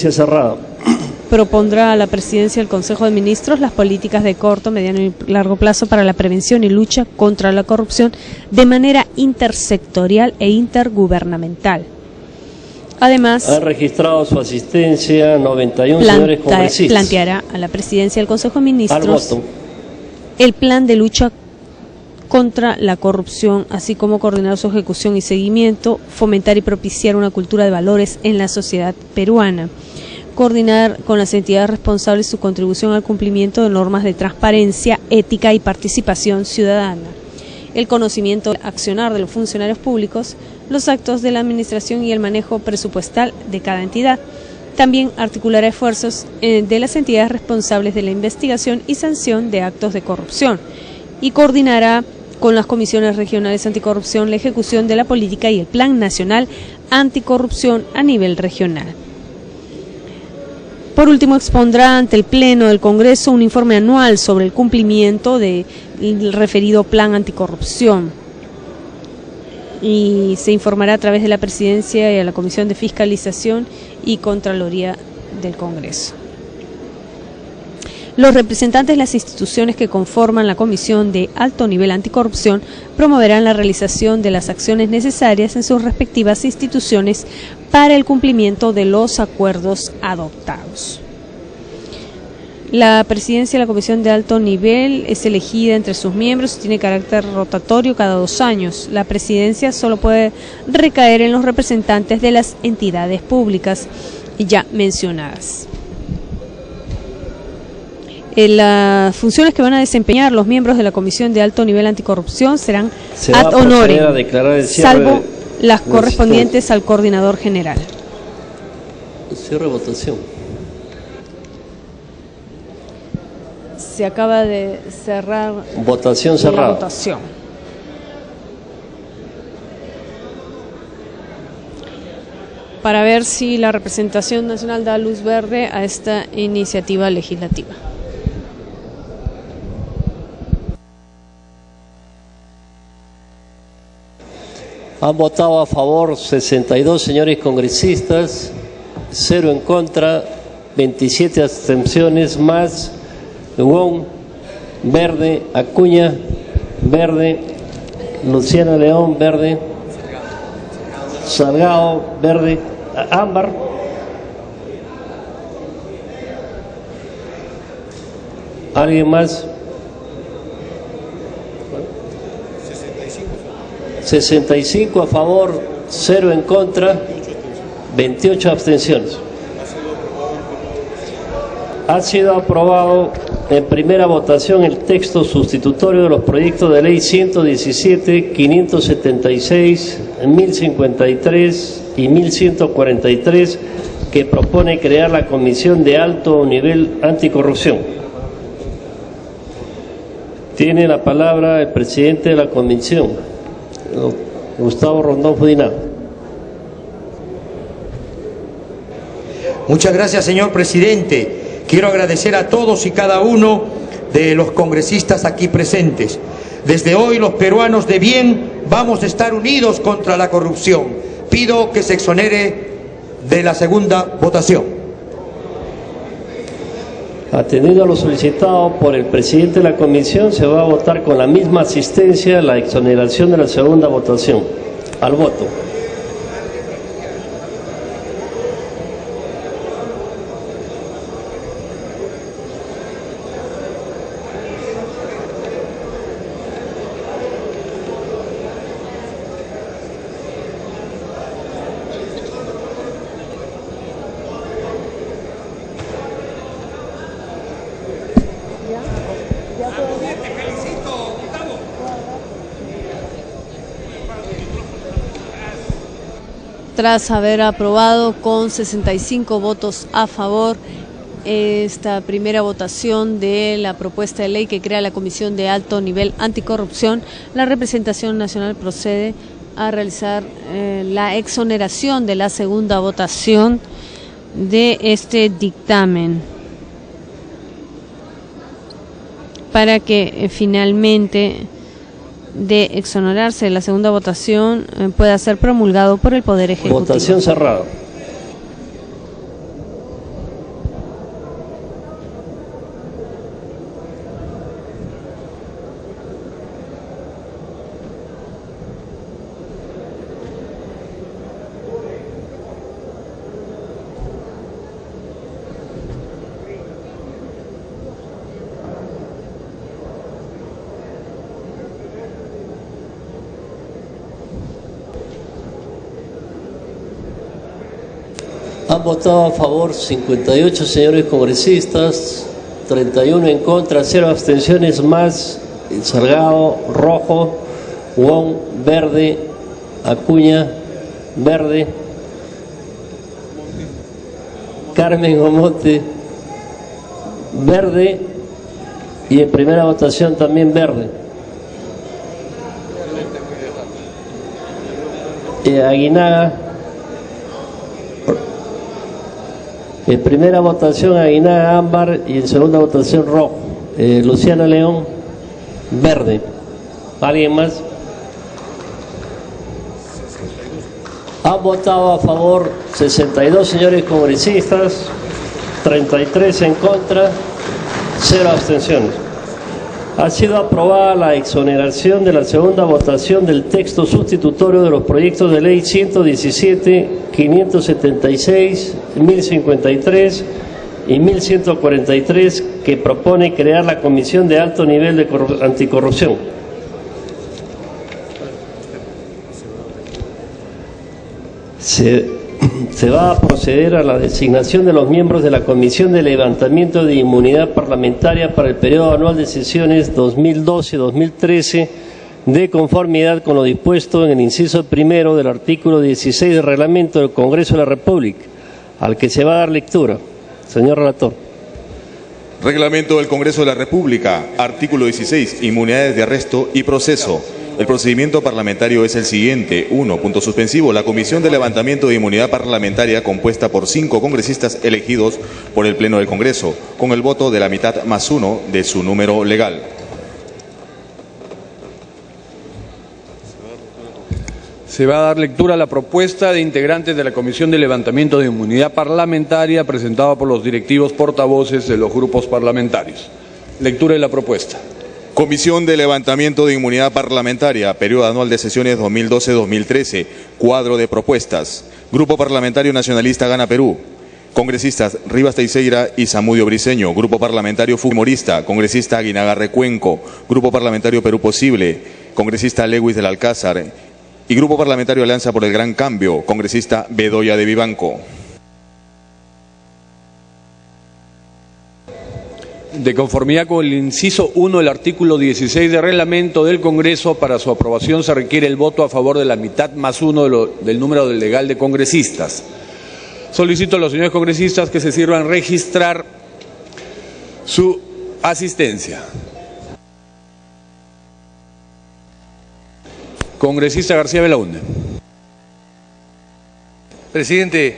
S9: propondrá a la Presidencia del Consejo de Ministros las políticas de corto, mediano y largo plazo para la prevención y lucha contra la corrupción de manera intersectorial e intergubernamental. Además,
S2: han registrado su asistencia 91 señores congresistas.
S9: Planteará a la Presidencia del Consejo de Ministros el plan de lucha contra la corrupción, así como coordinar su ejecución y seguimiento, fomentar y propiciar una cultura de valores en la sociedad peruana, coordinar con las entidades responsables su contribución al cumplimiento de normas de transparencia, ética y participación ciudadana, el conocimiento del accionar de los funcionarios públicos, los actos de la administración y el manejo presupuestal de cada entidad. También articulará esfuerzos de las entidades responsables de la investigación y sanción de actos de corrupción y coordinará con las comisiones regionales anticorrupción la ejecución de la política y el Plan Nacional Anticorrupción a nivel regional. Por último, expondrá ante el Pleno del Congreso un informe anual sobre el cumplimiento del referido Plan Anticorrupción y se informará a través de la Presidencia y a la Comisión de Fiscalización y Contraloría del Congreso. Los representantes de las instituciones que conforman la Comisión de Alto Nivel Anticorrupción promoverán la realización de las acciones necesarias en sus respectivas instituciones para el cumplimiento de los acuerdos adoptados. La presidencia de la Comisión de Alto Nivel es elegida entre sus miembros y tiene carácter rotatorio cada 2 años. La presidencia solo puede recaer en los representantes de las entidades públicas ya mencionadas. Las funciones que van a desempeñar los miembros de la Comisión de Alto Nivel Anticorrupción serán ad honorem, salvo las correspondientes al coordinador general.
S2: Cierre votación.
S9: Se acaba de cerrar
S2: votación cerrada.
S9: La votación. Para ver si la representación nacional da luz verde a esta iniciativa legislativa.
S2: Han votado a favor 62 señores congresistas, 0 en contra, 27 abstenciones más. Wong, verde. Acuña, verde. Luciana León, verde. Salgado, verde. Ámbar. ¿Alguien más? 65 a favor, 0 en contra, 28 abstenciones. Ha sido aprobado en primera votación el texto sustitutorio de los proyectos de ley 117, 576, 1053 y 1143 que propone crear la Comisión de Alto Nivel Anticorrupción. Tiene la palabra el presidente de la Comisión, Gustavo Rondón Fudina.
S7: Muchas gracias, señor presidente. Quiero agradecer a todos y cada uno de los congresistas aquí presentes. Desde hoy los peruanos de bien vamos a estar unidos contra la corrupción. Pido que se exonere de la segunda votación.
S2: Atendido a lo solicitado por el presidente de la Comisión, se va a votar con la misma asistencia la exoneración de la segunda votación. Al voto.
S9: tras haber aprobado con 65 votos a favor esta primera votación de la propuesta de ley que crea la Comisión de Alto Nivel Anticorrupción, la representación nacional procede a realizar la exoneración de la segunda votación de este dictamen para que finalmente de exonerarse de la segunda votación pueda ser promulgado por el Poder Ejecutivo.
S2: Votación cerrada. Han votado a favor 58 señores congresistas, 31 en contra, 0 abstenciones más. Salgado, rojo. Wong, verde. Acuña, verde. Carmen Omote, verde. Y en primera votación también verde. Aguinaga. En primera votación Aguinaga ámbar y en segunda votación rojo. Luciana León, verde. ¿Alguien más? Han votado a favor 62 señores congresistas, 33 en contra, 0 abstenciones. Ha sido aprobada la exoneración de la segunda votación del texto sustitutorio de los proyectos de ley 117, 576, 1053 y 1143 que propone crear la Comisión de Alto Nivel de Anticorrupción. Se va a proceder a la designación de los miembros de la Comisión de Levantamiento de Inmunidad Parlamentaria para el periodo anual de sesiones 2012-2013 de conformidad con lo dispuesto en el inciso primero del artículo 16 del Reglamento del Congreso de la República, al que se va a dar lectura. Señor relator.
S8: Reglamento del Congreso de la República, artículo 16, inmunidades de arresto y proceso. El procedimiento parlamentario es el siguiente. 1. Punto suspensivo. La Comisión de Levantamiento de Inmunidad Parlamentaria, compuesta por 5 congresistas elegidos por el Pleno del Congreso, con el voto de la mitad más 1 de su número legal.
S10: Se va a dar lectura a la propuesta de integrantes de la Comisión de Levantamiento de Inmunidad Parlamentaria presentada por los directivos portavoces de los grupos parlamentarios. Lectura de la propuesta.
S8: Comisión de Levantamiento de Inmunidad Parlamentaria, periodo anual de sesiones 2012-2013, cuadro de propuestas. Grupo Parlamentario Nacionalista Gana Perú. Congresistas Rivas Teixeira y Zamudio Briceño. Grupo Parlamentario Fujimorista. Congresista Aguinaga Recuenco. Grupo Parlamentario Perú Posible. Congresista Lewis del Alcázar. Y Grupo Parlamentario Alianza por el Gran Cambio. Congresista Bedoya de Vivanco.
S10: De conformidad con el inciso 1 del artículo 16 del reglamento del Congreso, para su aprobación se requiere el voto a favor de la mitad más 1 del número legal de congresistas. Solicito a los señores congresistas que se sirvan registrar su asistencia. Congresista García Belaúnde.
S11: Presidente,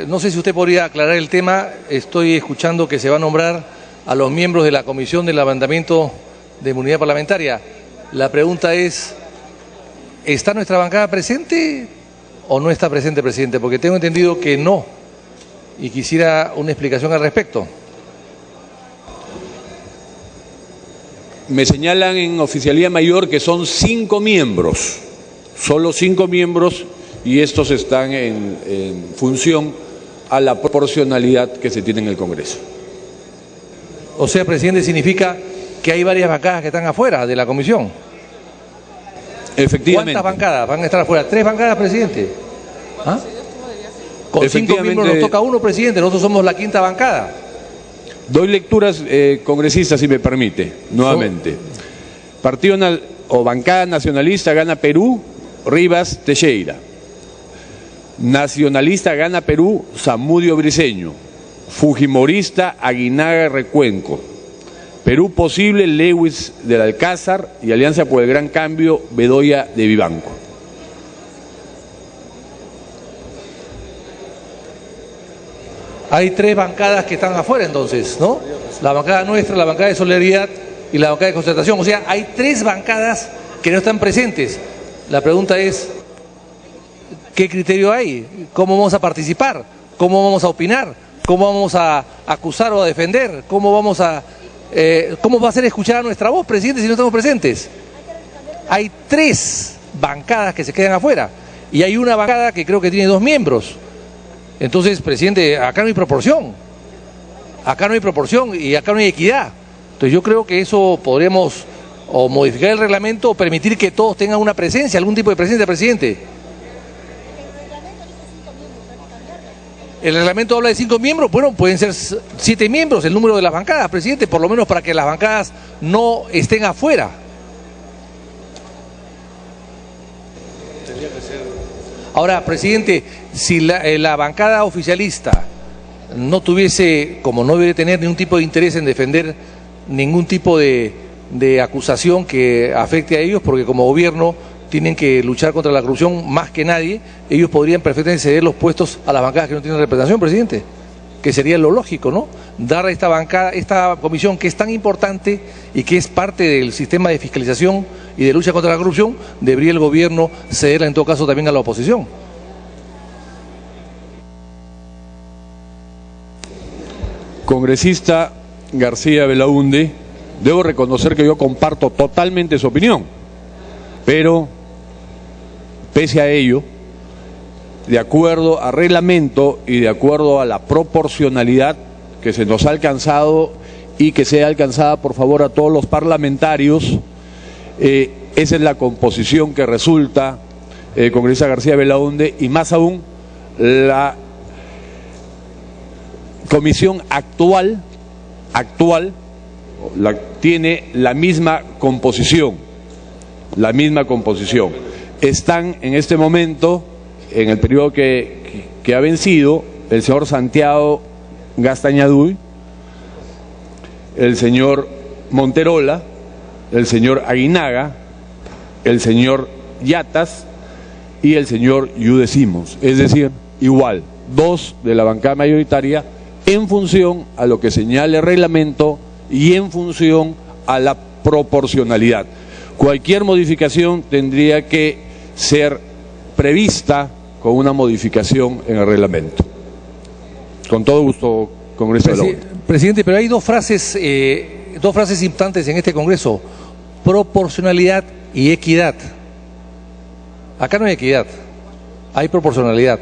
S11: no sé si usted podría aclarar el tema. Estoy escuchando que se va a nombrar a los miembros de la Comisión de Levantamiento de Inmunidad Parlamentaria. La pregunta es, ¿está nuestra bancada presente o no está presente, presidente? Porque tengo entendido que no, y quisiera una explicación al respecto.
S10: Me señalan en Oficialía Mayor que son 5 miembros, solo 5 miembros, y estos están en función a la proporcionalidad que se tiene en el Congreso.
S11: O sea, presidente, significa que hay varias bancadas que están afuera de la comisión.
S10: Efectivamente.
S11: ¿Cuántas bancadas van a estar afuera? 3 bancadas, presidente. ¿Ah? Con 5 miembros nos toca 1, presidente. Nosotros somos la 5ª bancada.
S10: Doy lecturas, congresistas, si me permite, nuevamente. Partido o Bancada Nacionalista Gana Perú, Rivas Teixeira. Nacionalista Gana Perú, Zamudio Briceño. Fujimorista, Aguinaga Recuenco. Perú Posible, Lewis del Alcázar, y Alianza por el Gran Cambio, Bedoya de Vivanco.
S11: Hay tres bancadas que están afuera entonces, ¿no? La bancada nuestra, la bancada de Solidaridad y la bancada de Concertación. O sea, hay tres bancadas que no están presentes. La pregunta es, ¿qué criterio hay? ¿Cómo vamos a participar? ¿Cómo vamos a opinar? ¿Cómo vamos a acusar o a defender? ¿Cómo va a ser escuchada nuestra voz, presidente, si no estamos presentes? Hay tres bancadas que se quedan afuera y hay una bancada que creo que tiene 2 miembros. Entonces, presidente, acá no hay proporción. Acá no hay proporción y acá no hay equidad. Entonces yo creo que eso podríamos o modificar el reglamento o permitir que todos tengan una presencia, algún tipo de presencia, presidente. El reglamento habla de 5 miembros, bueno, pueden ser 7 miembros el número de las bancadas, presidente, por lo menos para que las bancadas no estén afuera. Ahora, presidente, si la bancada oficialista no tuviese, como no debe tener ningún tipo de interés en defender ningún tipo de acusación que afecte a ellos, porque como gobierno tienen que luchar contra la corrupción más que nadie, ellos podrían perfectamente ceder los puestos a las bancadas que no tienen representación, presidente, que sería lo lógico, ¿no? Dar a esta bancada, esta comisión que es tan importante y que es parte del sistema de fiscalización y de lucha contra la corrupción, debería el gobierno cederla en todo caso también a la oposición.
S10: Congresista García Belaúnde, debo reconocer que yo comparto totalmente su opinión, pero pese a ello, de acuerdo a reglamento y de acuerdo a la proporcionalidad que se nos ha alcanzado y que sea alcanzada por favor a todos los parlamentarios, esa es la composición que resulta, congresista García Belaúnde, y más aún la comisión actual tiene la misma composición. Están en este momento, en el periodo que ha vencido, el señor Santiago Gastañaduy, el señor Monterola, el señor Aguinaga, el señor Yatas y el señor Yudecimos, es decir, igual, 2 de la bancada mayoritaria en función a lo que señala el reglamento y en función a la proporcionalidad. Cualquier modificación tendría que ser prevista con una modificación en el reglamento. Con todo gusto, Congreso de la Unión.
S11: Presidente, pero hay dos frases importantes en este Congreso: proporcionalidad y equidad. Acá no hay equidad, hay proporcionalidad.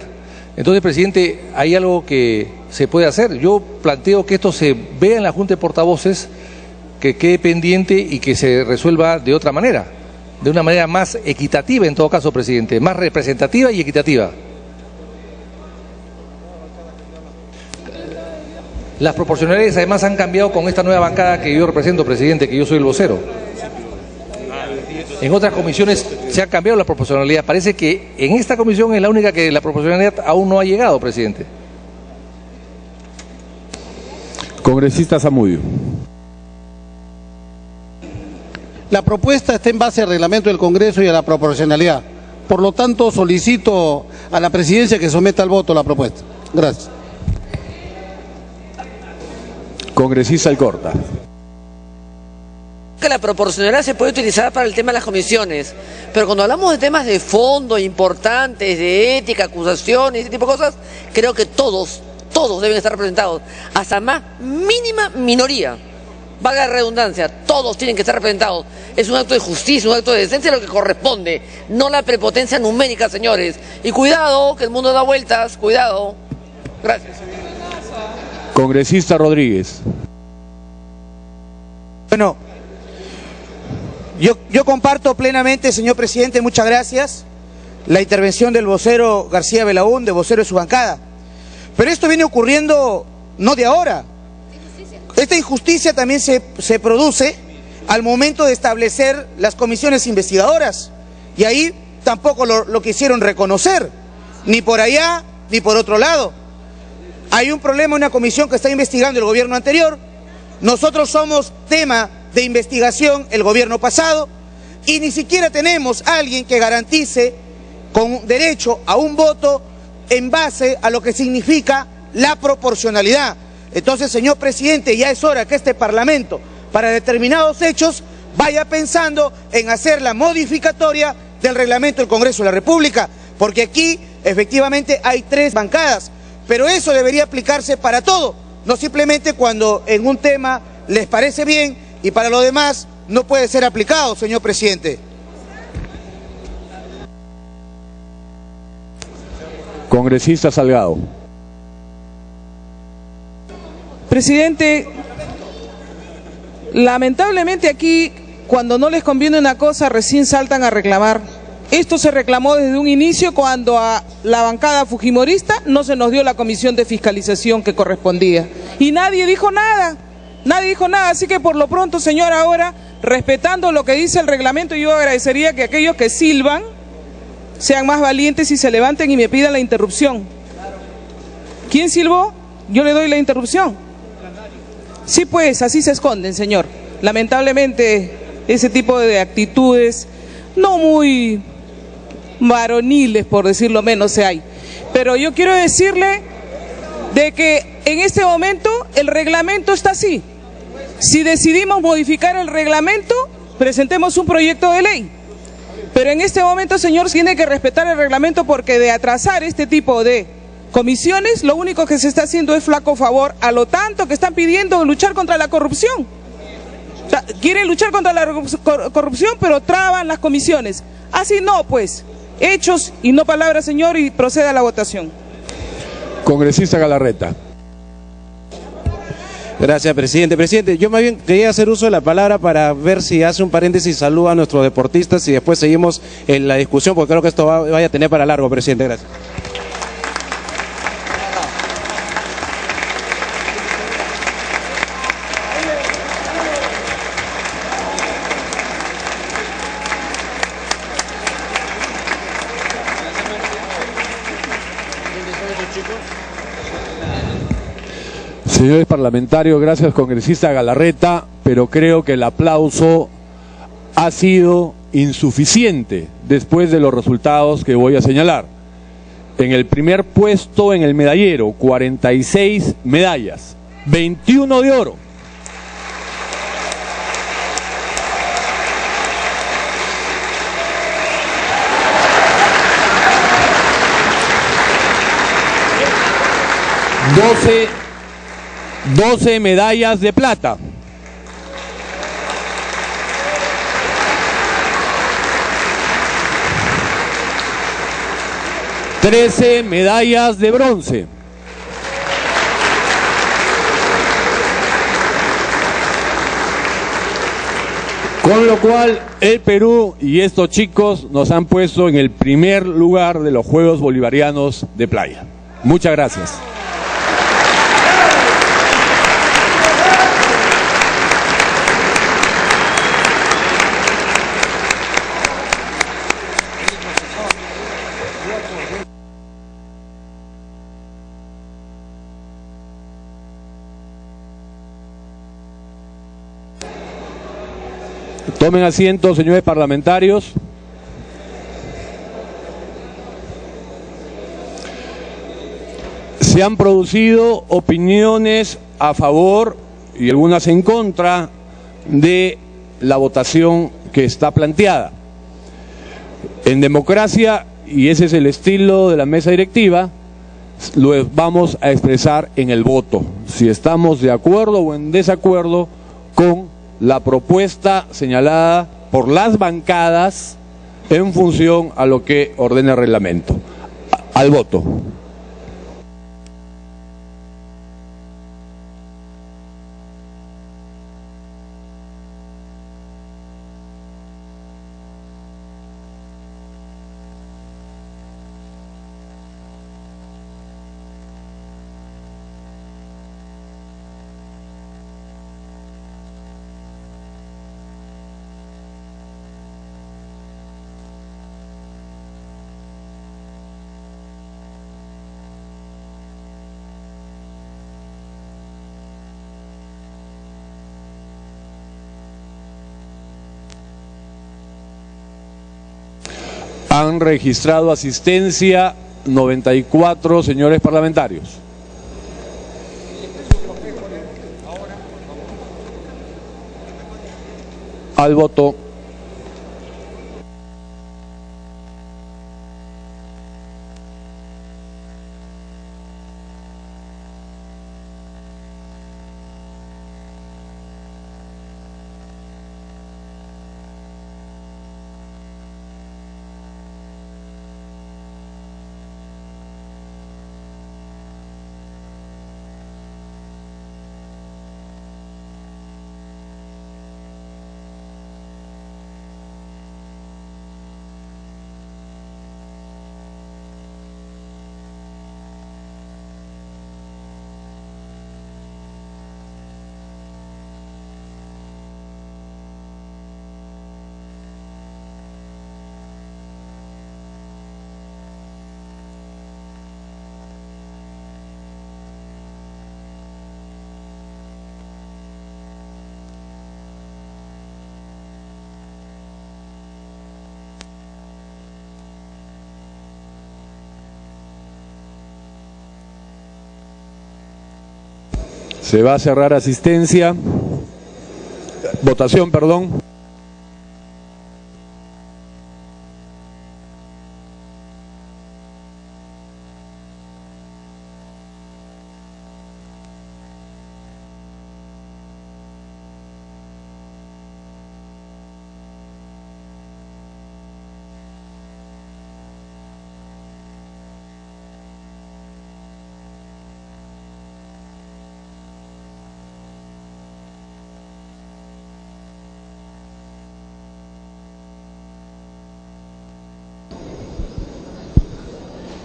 S11: Entonces, presidente, hay algo que se puede hacer. Yo planteo que esto se vea en la Junta de Portavoces, que quede pendiente y que se resuelva de otra manera, de una manera más equitativa en todo caso, presidente, más representativa y equitativa. Las proporcionalidades además han cambiado con esta nueva bancada que yo represento, presidente, que yo soy el vocero. En otras comisiones se ha cambiado la proporcionalidad. Parece que en esta comisión es la única que la proporcionalidad aún no ha llegado, presidente.
S10: Congresista Zamudio.
S4: La propuesta está en base al reglamento del Congreso y a la proporcionalidad. Por lo tanto, solicito a la presidencia que someta al voto la propuesta. Gracias.
S10: Congresista Alcorta.
S12: Que la proporcionalidad se puede utilizar para el tema de las comisiones, pero cuando hablamos de temas de fondo importantes, de ética, acusaciones, ese tipo de cosas, creo que todos deben estar representados, hasta más mínima minoría. Valga la redundancia, todos tienen que estar representados. Es un acto de justicia, un acto de decencia lo que corresponde, no la prepotencia numérica, señores. Y cuidado, que el mundo da vueltas, cuidado. Gracias.
S10: Congresista Rodríguez.
S13: Bueno, yo comparto plenamente, señor presidente, muchas gracias, la intervención del vocero García Belaúnde, vocero de su bancada. Pero esto viene ocurriendo no de ahora. Esta injusticia también se produce al momento de establecer las comisiones investigadoras. Y ahí tampoco lo quisieron reconocer. ni por allá, ni por otro lado. Hay un problema, una comisión que está investigando el gobierno anterior. Nosotros somos tema de investigación el gobierno pasado y ni siquiera tenemos a alguien que garantice con derecho a un voto en base a lo que significa la proporcionalidad. Entonces, señor presidente, ya es hora que este Parlamento, para determinados hechos, vaya pensando en hacer la modificatoria del reglamento del Congreso de la República, porque aquí efectivamente hay 3 bancadas, pero eso debería aplicarse para todo, no simplemente cuando en un tema les parece bien y para lo demás no puede ser aplicado, señor presidente.
S10: Congresista Salgado.
S14: Presidente, lamentablemente aquí, cuando no les conviene una cosa, recién saltan a reclamar. Esto se reclamó desde un inicio cuando a la bancada fujimorista no se nos dio la comisión de fiscalización que correspondía. Y nadie dijo nada, así que por lo pronto, señor, ahora, respetando lo que dice el reglamento, yo agradecería que aquellos que silban sean más valientes y se levanten y me pidan la interrupción. ¿Quién silbó? Yo le doy la interrupción. Sí, pues, así se esconden, señor. Lamentablemente, ese tipo de actitudes no muy varoniles, por decirlo menos, se hay. Pero yo quiero decirle de que en este momento el reglamento está así. Si decidimos modificar el reglamento, presentemos un proyecto de ley. Pero en este momento, señor, tiene que respetar el reglamento, porque de atrasar este tipo de comisiones, lo único que se está haciendo es flaco favor a lo tanto que están pidiendo luchar contra la corrupción. O sea, quieren luchar contra la corrupción, pero traban las comisiones. Así no, pues, hechos y no palabras, señor, y proceda a la votación.
S10: Congresista Galarreta.
S15: Gracias, presidente. Presidente, yo más bien quería hacer uso de la palabra para ver si hace un paréntesis y saluda a nuestros deportistas y después seguimos en la discusión, porque creo que esto vaya a tener para largo, presidente. Gracias.
S10: Señores parlamentarios, gracias congresista Galarreta, pero creo que el aplauso ha sido insuficiente después de los resultados que voy a señalar. En el primer puesto en el medallero, 46 medallas, 21 de oro. Doce medallas de plata. 13 medallas de bronce. Con lo cual el Perú y estos chicos nos han puesto en el primer lugar de los Juegos Bolivarianos de Playa. Muchas gracias. Tomen asiento, señores parlamentarios. Se han producido opiniones a favor y algunas en contra de la votación que está planteada. En democracia, y ese es el estilo de la mesa directiva, lo vamos a expresar en el voto, si estamos de acuerdo o en desacuerdo con la propuesta señalada por las bancadas en función a lo que ordena el reglamento. Al voto. Han registrado asistencia 94 señores parlamentarios. Al voto. Se va a cerrar asistencia. Votación, perdón.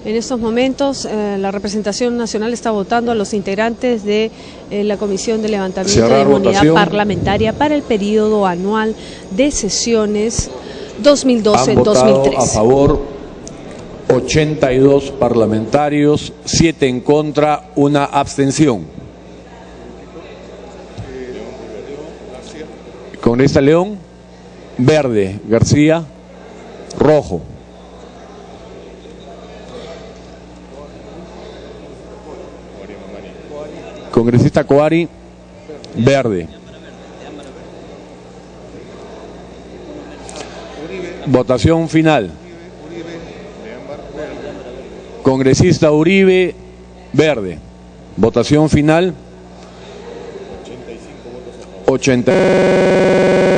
S9: En estos momentos la representación nacional está votando a los integrantes de la Comisión de Levantamiento de Inmunidad Parlamentaria para el periodo anual de sesiones 2012-2013.
S10: A favor 82 parlamentarios, 7 en contra, 1 abstención. Congresista León, verde. García, rojo. Congresista Coari, verde. Votación final. Congresista Uribe, verde. Votación final. 80.